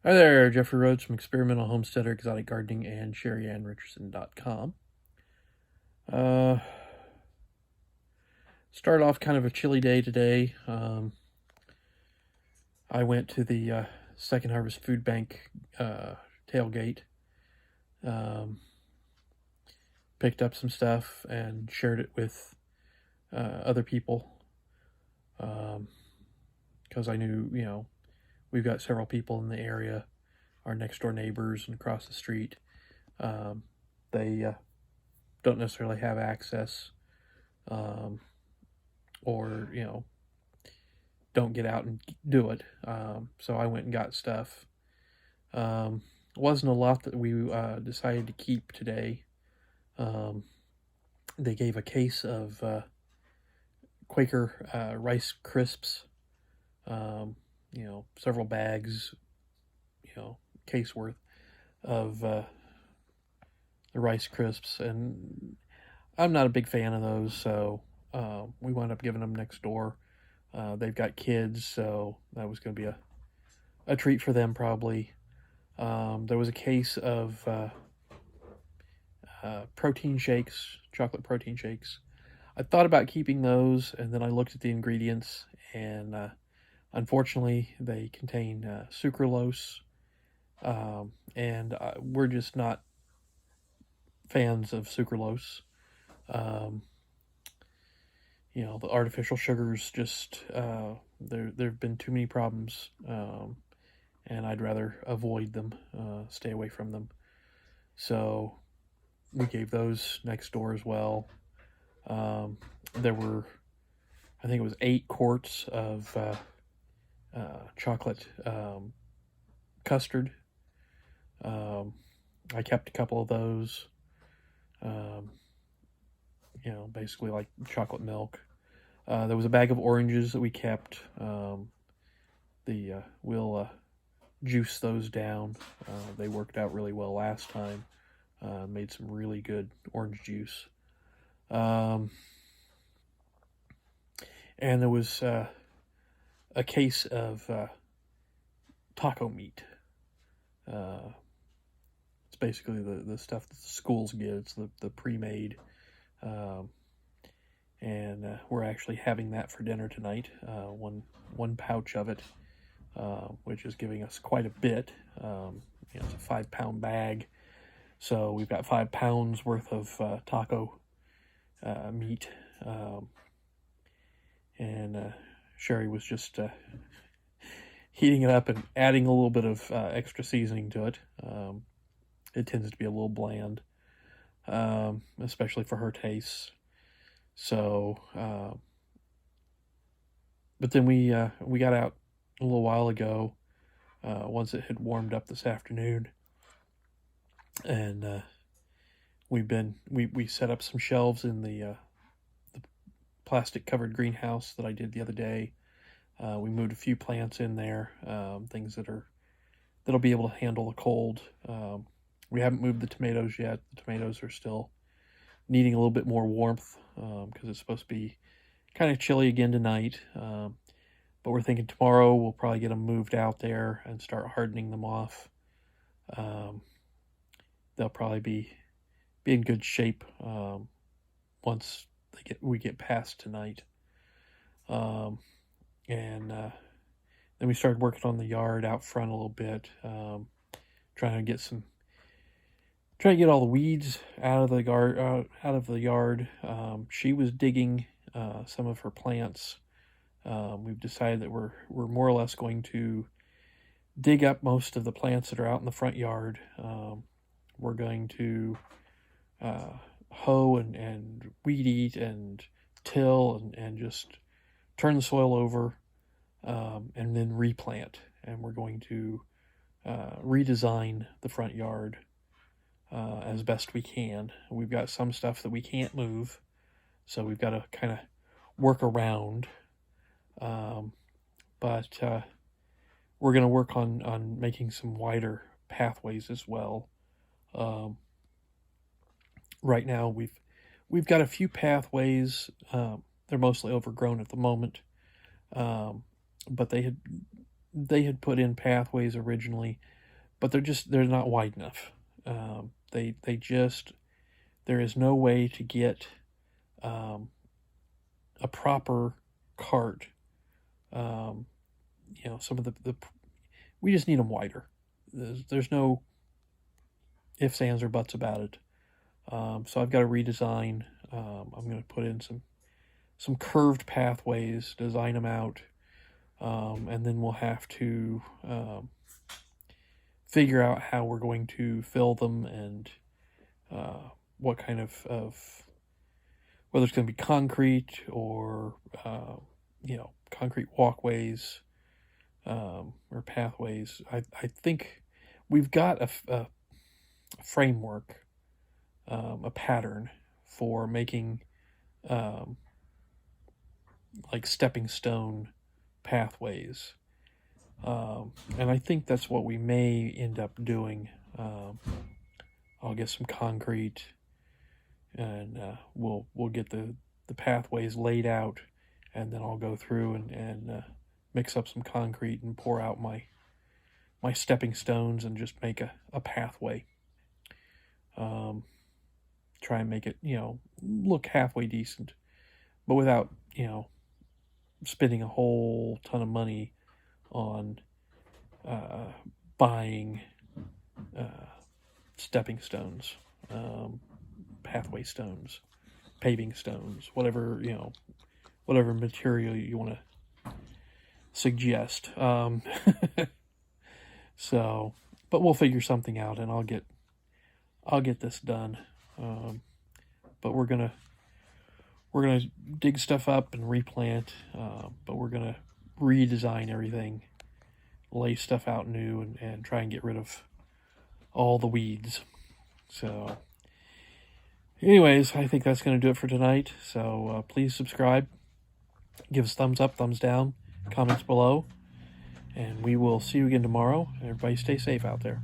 Hi there, Jeffrey Rhoades from Experimental Homesteader, Exotic Gardening, and Sheri and Richerson.com. Start off kind of a chilly day today. I went to the Second Harvest Food Bank tailgate, um, picked up some stuff, and shared it with other people because I knew, we've got several people in the area, our next door neighbors and across the street. They don't necessarily have access um, or, don't get out and do it. So I went and got stuff. Wasn't a lot that we decided to keep today. They gave a case of Quaker Rice Crisps, several bags, case worth of the Rice Crisps, and I'm not a big fan of those, so we wound up giving them next door. They've got kids, so that was going to be a treat for them probably. There was a case of protein shakes, chocolate protein shakes. I thought about keeping those, and then I looked at the ingredients, and unfortunately, they contain sucralose, and we're just not fans of sucralose. Um, the artificial sugars just there've been too many problems, and I'd rather avoid them, stay away from them. So we gave those next door as well. There were, I think it was 8 quarts of chocolate custard. I kept a couple of those. Basically like chocolate milk. There was a bag of oranges that we kept. We'll juice those down. They worked out really well last time. Made some really good orange juice. And there was a case of taco meat. It's basically the stuff that the schools get. It's the pre-made. And we're actually having that for dinner tonight. One pouch of it, which is giving us quite a bit. It's a 5-pound bag, so we've got 5 pounds worth of taco meat. And Sheri was just heating it up and adding a little bit of extra seasoning to it. It tends to be a little bland, especially for her tastes. So, but then we got out a little while ago, once it had warmed up this afternoon, and we set up some shelves in the plastic covered greenhouse that I did the other day. We moved a few plants in there, things that'll be able to handle the cold. We haven't moved the tomatoes yet. The tomatoes are still needing a little bit more warmth, because it's supposed to be kind of chilly again tonight. But we're thinking tomorrow we'll probably get them moved out there and start hardening them off. They'll probably be in good shape once we get past tonight. And then we started working on the yard out front a little bit, trying to get all the weeds out of the yard. She was digging some of her plants. We've decided that we're more or less going to dig up most of the plants that are out in the front yard. We're going to hoe and weed eat and till and just turn the soil over, and then replant. And we're going to redesign the front yard as best we can. We've got some stuff that we can't move, so we've got to kind of work around. But we're going to work on making some wider pathways as well. Right now we've got a few pathways. They're mostly overgrown at the moment, but they had they had put in pathways originally, but they're not wide enough. They just, there is no way to get a proper cart. Some of the we just need them wider. There's no ifs, ands, or buts about it. So I've got to redesign. I'm going to put in some curved pathways, design them out, and then we'll have to figure out how we're going to fill them and what kind of whether it's going to be concrete or concrete walkways or pathways. I think we've got a framework, a pattern for making like stepping stone pathways. And I think that's what we may end up doing. I'll get some concrete and we'll get the pathways laid out, and then I'll go through and mix up some concrete and pour out my stepping stones and just make a pathway. Try and make it, look halfway decent, but without, spending a whole ton of money on buying stepping stones, pathway stones, paving stones, whatever material you want to suggest. So, but we'll figure something out, and I'll get this done. But we're gonna dig stuff up and replant. But we're gonna redesign everything, lay stuff out new, and try and get rid of all the weeds. So, anyways, I think that's going to do it for tonight. So please subscribe, give us thumbs up, thumbs down, comments below, and we will see you again tomorrow. Everybody stay safe out there.